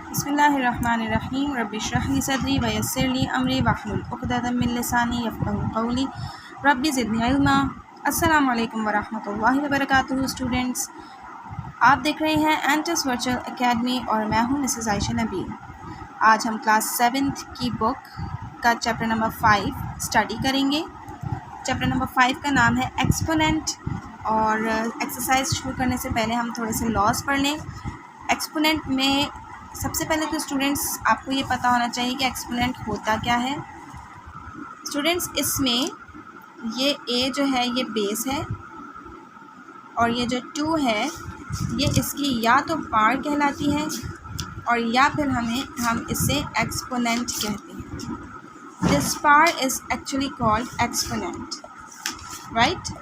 बिस्मिल्लाहिर्रहमानिर्रहीम रब्बिश्रह ली सदरी व यस्सिर ली अमरी वहलुल उक़दतम मिन लिसानी यफ़क़हू क़ौली रब्बि ज़िदनी इल्मा। अस्सलामु अलैकुम व रहमतुल्लाहि व बरकातुहू। स्टूडेंट्स, आप देख रहे हैं एंटस वर्चुअल एकेडमी और मैं हूं मिसेस आयशा नबील। आज हम क्लास 7th की बुक का चैप्टर नंबर 5 स्टडी करेंगे। चैप्टर नंबर 5 का नाम है एक्सपोनेंट। और एक्सरसाइज शुरू करने से पहले हम थोड़े से लॉज पढ़ लें। एक्सपोनेंट में सबसे पहले तो स्टूडेंट्स आपको ये पता होना चाहिए कि एक्सपोनेंट होता क्या है। स्टूडेंट्स, इसमें ये a जो है ये बेस है और ये जो 2 है ये इसकी या तो पार कहलाती है और या फिर हम इससे एक्सपोनेंट कहते हैं। This part is actually called exponent, right.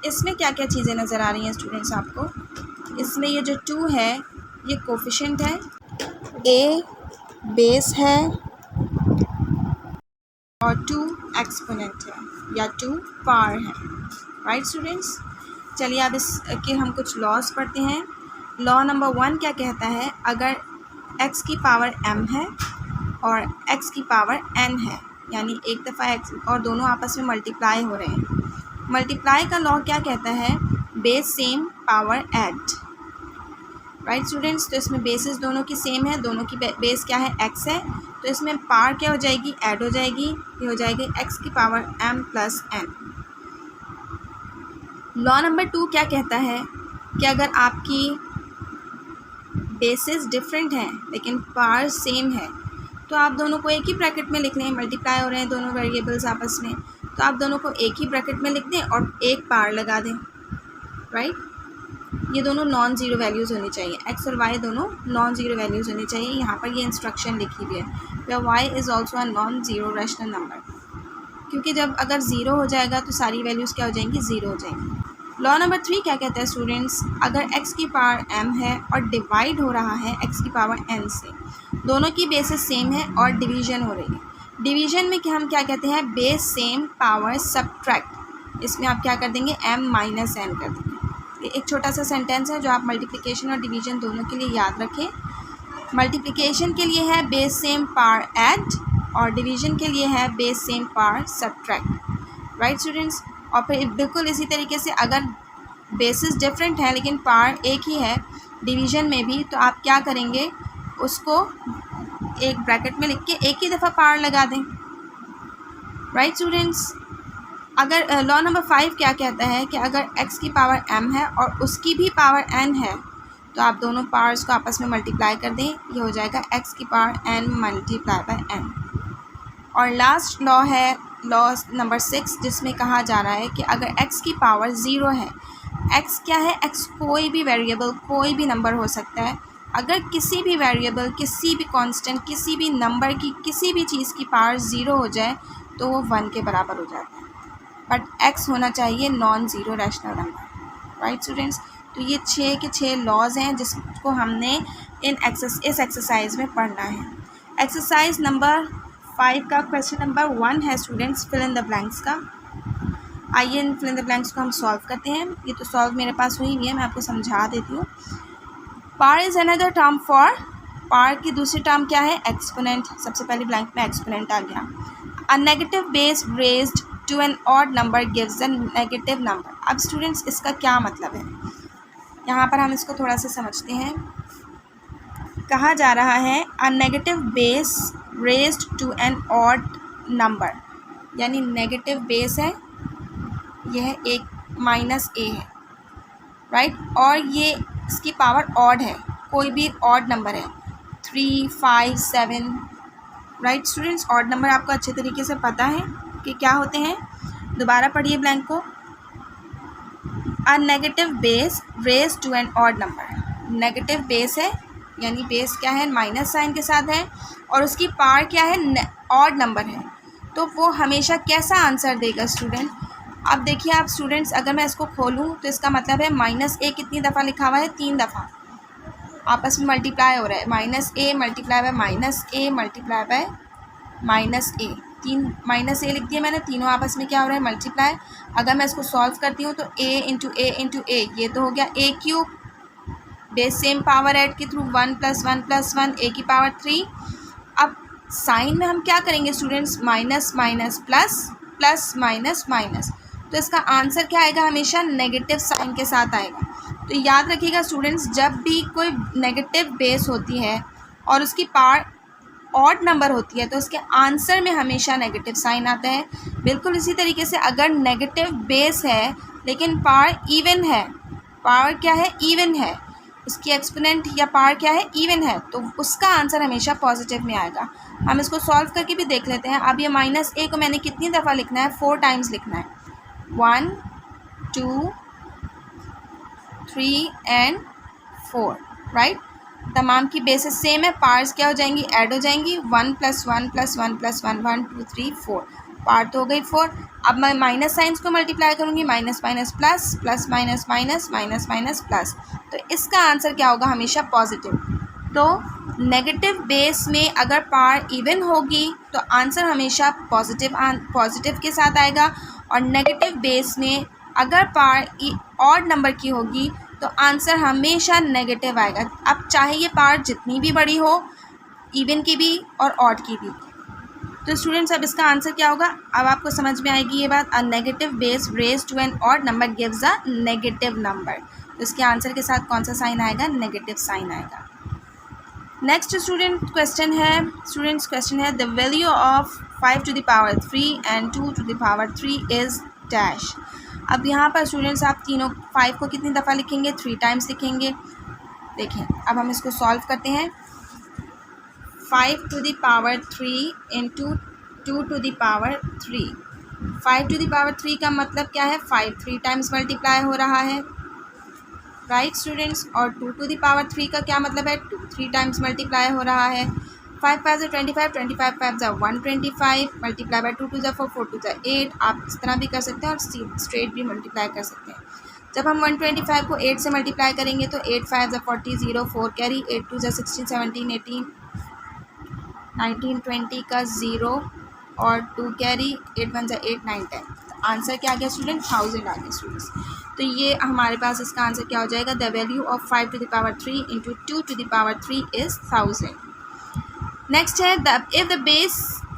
इसमें क्या क्या चीज़ें नज़र आ रही हैं स्टूडेंट्स आपको? इसमें ये जो 2 है ये कोफिशिएंट है, a बेस है और 2 एक्सपोनेंट है या 2 पार है, राइट स्टूडेंट्स। चलिए अब इसके हम कुछ लॉज पढ़ते हैं। लॉ नंबर 1 क्या कहता है? अगर x की पावर m है और x की पावर n है, यानी एक दफ़ा x और दोनों आपस में मल्टीप्लाई हो रहे हैं। मल्टीप्लाई का लॉ क्या कहता है? Base same power add, right students. तो इसमें बेसिस दोनों की सेम है, दोनों की बेस क्या है? x है, तो इसमें पावर क्या हो जाएगी? ऐड हो जाएगी। ये हो जाएगी x की power m plus n। Law number 2 क्या कहता है कि अगर आपकी बेसिस डिफरेंट हैं लेकिन पावर सेम है तो आप दोनों को एक ही ब्रैकेट में लिख लें। मल्टीप्लाई हो रहे हैं दोनों वेरिएबल्स आपस में, तो आप दोनों को एक ही ब्रैकेट में लिख दें और एक पार लगा दें, राइट। ये दोनों नॉन ज़ीरो वैल्यूज़ होनी चाहिए, x और y दोनों नॉन ज़ीरो वैल्यूज़ होनी चाहिए। यहाँ पर ये इंस्ट्रक्शन लिखी हुई है, where y is also a non zero rational number, क्योंकि जब अगर ज़ीरो हो जाएगा तो सारी वैल्यूज़ क्या हो जाएंगी? ज़ीरो हो जाएंगी। लॉ नंबर 3 क्या कहता है स्टूडेंट्स? अगर x की पावर m है और डिवाइड हो रहा है x की पावर n से, दोनों की बेसिस सेम है और डिवीज़न हो रही है। डिवीज़न में हम क्या कहते हैं? Base same power subtract. इसमें आप क्या कर देंगे? m माइनस n कर देंगे। ये एक छोटा सा सेंटेंस है जो आप मल्टीप्लिकेशन और डिवीज़न दोनों के लिए याद रखें। मल्टीप्लिकेशन के लिए है बेस सेम पावर ऐड और डिवीज़न के लिए है base same power subtract, right students. और फिर बिल्कुल इसी तरीके से अगर बेसिस डिफरेंट है लेकिन पावर एक ही है डिवीज़न में भी, तो आप क्या करेंगे? उसको एक ब्रैकेट में लिख के एक ही दफ़ा पावर लगा दें, राइट स्टूडेंट्स। अगर लॉ नंबर 5 क्या कहता है कि अगर x की पावर m है और उसकी भी पावर n है तो आप दोनों पावर्स को आपस में मल्टीप्लाई कर दें। ये हो जाएगा x की power n multiply by n। और लास्ट लॉ है लॉ नंबर 6, जिसमें कहा जा रहा है कि अगर x की पावर 0 है, x क्या है? x कोई भी वेरिएबल, कोई भी नंबर हो सकता है। अगर किसी भी वेरिएबल, किसी भी कांस्टेंट, किसी भी नंबर की किसी भी चीज़ की पावर 0 हो जाए तो वो 1 के बराबर हो जाता है, बट x होना चाहिए non zero rational number, right students. तो ये 6 के 6 लॉज हैं जिसको हमने इस एक्सरसाइज में पढ़ना है। एक्सरसाइज नंबर 5 का क्वेश्चन नंबर 1 है students fill in the blanks का। आइए इन फिल इन द ब्लैंक्स को हम सॉल्व करते हैं। ये तो सॉल्व मेरे पास हुई है, मैं आपको समझा देती हूँ। पार इज़ अनदर टर्म फॉर, पार की दूसरी टर्म क्या है? एक्सपोनेंट। सबसे पहले ब्लैंक में एक्सपोनेंट आ गया। A negative base raised to an odd number gives a negative number. अब स्टूडेंट्स इसका क्या मतलब है? यहाँ पर हम इसको थोड़ा सा समझते हैं। कहा जा रहा है a negative base raised to an odd number, यानी नेगेटिव बेस है, यह एक माइनस a है, राइट। और ये इसकी पावर ऑड है, कोई भी ऑड नंबर है, 3, 5, 7, राइट स्टूडेंट्स। ऑड नंबर आपको अच्छे तरीके से पता है कि क्या होते हैं। दोबारा पढ़िए ब्लैंक को। A negative base raise to an odd number, negative base है यानी बेस क्या है? माइनस साइन के साथ है और उसकी पावर क्या है? ऑड नंबर है, तो वो हमेशा कैसा आंसर देगा स्टूडेंट? अब देखिए आप स्टूडेंट्स, अगर मैं इसको खोलूँ तो इसका मतलब है माइनस a कितनी दफ़ा लिखा हुआ है? 3 दफ़ा आपस में मल्टीप्लाई हो रहा है। Minus a multiply by minus a multiply by minus a, 3 minus a लिख दिया मैंने, तीनों आपस में क्या हो रहा है? मल्टीप्लाई। अगर मैं इसको सॉल्व करती हूँ तो a into a into a, ये तो हो गया a cube base same, power add के थ्रू 1 + 1 + 1 a की पावर 3। अब साइन में हम क्या करेंगे students, minus minus plus, plus minus minus, तो इसका आंसर क्या आएगा, हमेशा नेगेटिव साइन के साथ आएगा। तो याद रखिएगा स्टूडेंट्स, जब भी कोई नेगेटिव बेस होती है और उसकी पावर ऑड नंबर होती है तो उसके आंसर में हमेशा नेगेटिव साइन आता है। बिल्कुल इसी तरीके से अगर नेगेटिव बेस है लेकिन पावर इवन है, पावर क्या है, इवन है, उसकी एक्सपोनेंट या पावर क्या है, इवन है, तो उसका आंसर हमेशा पॉजिटिव में आएगा। हम इसको सॉल्व करके भी देख लेते हैं। अब ये -a को मैंने कितनी दफ़ा लिखना है, 4 टाइम्स लिखना है, 1 2 3 एंड 4, राइट। तमाम की बेसिस सेम है, पार्ट्स क्या हो जाएंगी, ऐड हो जाएंगी, 1 + 1 + 1 + 1 1 2 3 4, पार्ट तो हो गई 4। अब मैं माइनस साइंस को मल्टीप्लाई करूँगी, minus minus plus, plus minus minus, minus minus plus, तो इसका आंसर क्या होगा, हमेशा पॉजिटिव। तो नेगेटिव बेस में अगर पावर इवन होगी तो आंसर हमेशा पॉजिटिव के साथ आएगा, और नेगेटिव बेस में अगर पावर ऑड नंबर की होगी तो आंसर हमेशा नेगेटिव आएगा। अब चाहे ये पावर जितनी भी बड़ी हो, इवन की भी और ऑड की भी। तो स्टूडेंट्स अब इसका आंसर क्या होगा, अब आपको समझ में आएगी ये बात। A negative base raised to an odd number gives a negative number. तो इसके आंसर के साथ कौन सा साइन आएगा, नेगेटिव साइन आएगा। नेक्स्ट स्टूडेंट्स क्वेश्चन है the value of 5 to the power 3 and 2 to the power 3 is dash. अब यहाँ पर स्टूडेंट्स आप तीनों 5 को कितनी दफ़ा लिखेंगे, 3 टाइम्स लिखेंगे। देखें अब हम इसको सॉल्व करते हैं। 5 to the power 3 into 2 to the power 3। 5 to the power 3 का मतलब क्या है, 5 3 टाइम्स मल्टीप्लाई हो रहा है, राइट स्टूडेंट्स। और 2 to the power 3 का क्या मतलब है, 2 3 टाइम्स मल्टीप्लाई हो रहा है। 5 5 = 25, 25 5 = 125, मल्टीप्लाई बाय 2 2 = 4, 4 2 = 8। आप इस तरह भी कर सकते हैं और स्ट्रेट भी मल्टीप्लाई कर सकते हैं। जब हम 125 को 8 से मल्टीप्लाई करेंगे तो 8 5 = 40, 0 4 कैरी, 8 2 = 16, 17 18 19 20 का 0 और 2 कैरी, 8 1 = 8 9 10। आंसर क्या आ गया स्टूडेंट, 1000 आ गया स्टूडेंट्स। तो ये हमारे पास इसका आंसर क्या हो जाएगा, the value of 5 to the power 3 into 2 to the power 3 is 1000। Next है if the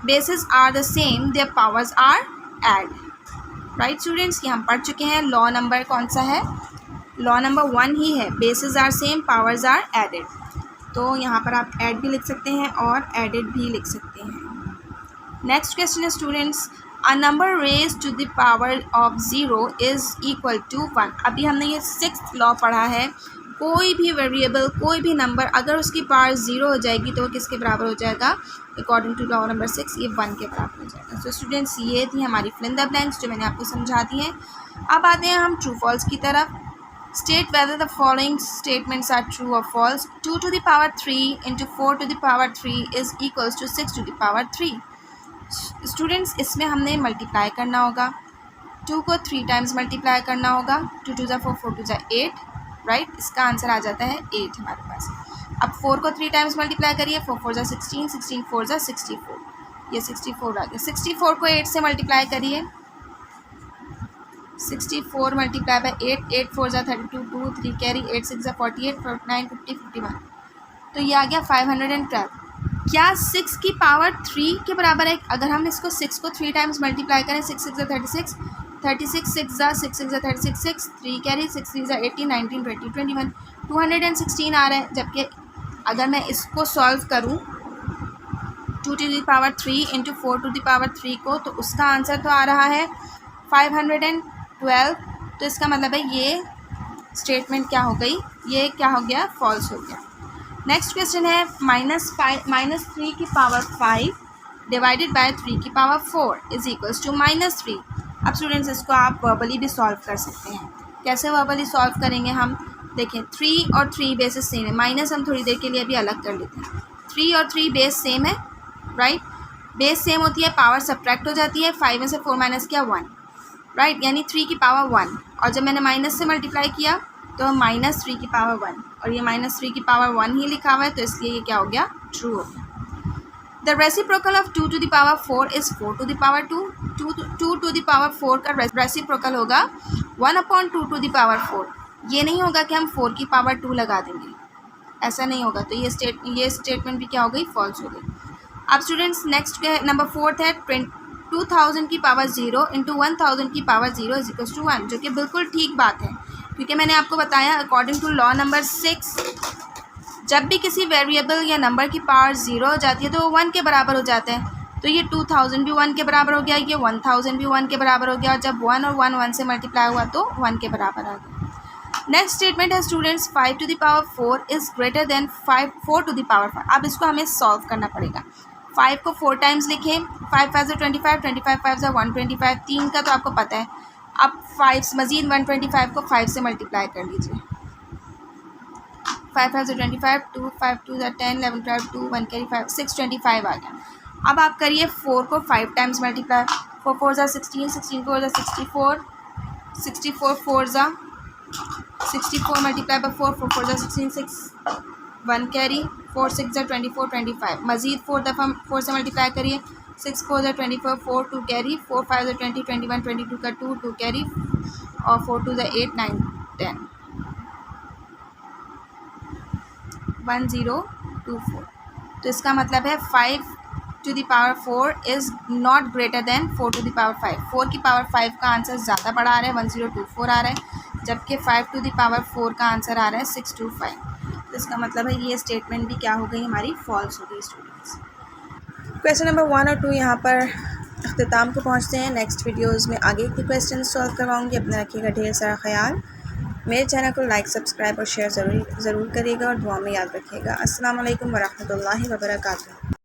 bases are the same their powers are add, right students. ये हम पढ़ चुके हैं। लॉ नंबर कौन सा है, लॉ नंबर 1 ही है, bases are same powers are added. तो यहाँ पर आप ऐड भी लिख सकते हैं और एडेड भी लिख सकते हैं। नेक्स्ट क्वेश्चन है students, a number raised to the power of 0 is equal to 1। अभी हमने ये 6th लॉ पढ़ा है। कोई भी वेरिएबल, कोई भी नंबर अगर उसकी पावर 0 हो जाएगी तो वो किसके बराबर हो जाएगा, अकॉर्डिंग टू लॉ नंबर 6 ये 1 के बराबर हो जाएगा। तो स्टूडेंट्स ये थी हमारी फिल इन द ब्लैंक्स जो मैंने आपको समझा दी है। अब आते हैं हम ट्रू फॉल्स की तरफ। State whether the following statements are true or false. 2 to the power 3 into 4 to the power 3 is equals to 6 to the power 3. Students इसमें हमने मल्टीप्लाई करना होगा, 2 को 3 टाइम्स मल्टीप्लाई करना होगा, 2 2 = 4, 4 2 = 8, राइट। इसका आंसर आ जाता है 8 हमारे पास। अब 4 को 3 टाइम्स मल्टीप्लाई करिए, 4 4 = 16, 16 4 = 64, ये 64 आ गया। 64 को 8 से मल्टीप्लाई करिए, 64 मल्टीप्लाई बाय 8, 8 4 = 32, 2 3 कैरी, 8 6 = 48, 49 50 51, तो ये आ गया 512। क्या 6 की पावर 3 के बराबर है? अगर हम इसको 6 को 3 टाइम्स मल्टीप्लाई करें, 6 6 = 36, 36 6 = 6 6 = 36, 6 3 कैरी, 6 3 = 18, 19 20 21, 216 आ रहा है। जबकि अगर मैं इसको सॉल्व करूं 2 to the power 3 into 4 to the power 3 को, तो उसका आंसर तो आ रहा है 512। तो इसका मतलब है ये स्टेटमेंट क्या हो गई, ये क्या हो गया, फॉल्स हो गया। नेक्स्ट क्वेश्चन है -3 की पावर 5 डिवाइडेड बाय 3 की पावर 4 इज इक्वल्स टू -3। अब स्टूडेंट्स इसको आप वर्बली भी सॉल्व कर सकते हैं। कैसे वर्बली सॉल्व करेंगे हम, देखें 3 और 3 बेसिस सेम है, माइनस हम थोड़ी देर के लिए भी अलग कर लेते हैं। 3 और 3 बेस सेम है, राइट। बेस सेम होती है, पावर सब्ट्रैक्ट हो जाती है, 5 में से 4 माइनस किया 1, राइट, यानी 3 की पावर 1। और जब मैंने माइनस से मल्टीप्लाई किया तो -3 की पावर 1, और ये -3 की पावर 1 ही लिखा हुआ है, तो इसलिए ये क्या हो गया, ट्रू हो गया। The reciprocal of 2 to the power 4 is 4 to the power 2। 2 to the power 4 का रेसिप्रोकल होगा 1/2 to the power 4। ये नहीं होगा कि हम 4 की पावर 2 लगा देंगे, ऐसा नहीं होगा। तो ये स्टेटमेंट भी क्या हो गई, फॉल्स हो गई। अब स्टूडेंट्स नेक्स्ट नंबर 4 है 2000 की पावर 0 इंटू 1000 की पावर 0 इज इक्वल टू 1, जो कि बिल्कुल ठीक बात है, क्योंकि मैंने आपको बताया अकॉर्डिंग टू लॉ नंबर 6 जब भी किसी वेरिएबल या नंबर की पावर 0 हो जाती है तो वो 1 के बराबर हो जाता है। तो ये 2000 भी 1 के बराबर हो गया, ये 1000 भी 1 के बराबर हो गया, और जब 1 और 1 1 से मल्टीप्लाई हुआ तो 1 के बराबर आ गया। नेक्स्ट स्टेटमेंट है students 5 to the power 4 is greater than 4 to the power 5। अब इसको हमें सॉल्व करना पड़ेगा। 5 को 4 टाइम्स लिखें, 5 5 25, 25 5 125, 3 का तो आपको पता है। अब 5 मज़ीद 125 को 5 से मल्टीप्लाई कर लीजिए। 5 5 25, 2 5 2 10, 11 12 2 1 कैरी 5 625 आ गया। अब आप करिए 4 को 5 टाइम्स मल्टीप्लाई, 4 4 ज़ा 16, 16 4 ज़ा 64, 64 4 ज़ा 64 मल्टीप्लाई बाई 4, 4 4 ज़ा 16, 6 1 कैरी, 4 6 ज़ा 24 25, मज़ीद 4 दफ़ा 4 से मल्टीप्लाई करिए, 6 4 ज़ा 24, 4 2 कैरी, 4 5 ज़ा 20 21 22 का 2 2 कैरी, और 4 2 ज़ा 8 9 10 1024। तो इसका मतलब है 5 to the power 4 is not greater than 4 to the power 5। 4 की पावर 5 का आंसर ज़्यादा बड़ा आ रहा है, 1024 आ रहा है, जबकि 5 टू द पावर 4 का आंसर आ रहा है 625। तो इसका मतलब है ये स्टेटमेंट भी क्या हो गई, हमारी फॉल्स हो गई स्टूडेंट्स। क्वेश्चन नंबर 1 और 2 यहाँ पर अख्ताम को पहुँचते हैं। नेक्स्ट वीडियोज़ में आगे के क्वेश्चन सॉल्व करवाऊँगी। अपना रखिएगा ढेर सारा ख्याल। मेरे चैनल को लाइक सब्सक्राइब और शेयर ज़रूर करिएगा, और दुआ में याद रखिएगा। अस्सलाम वालेकुम वरहमतुल्लाहि वबरकातुहू।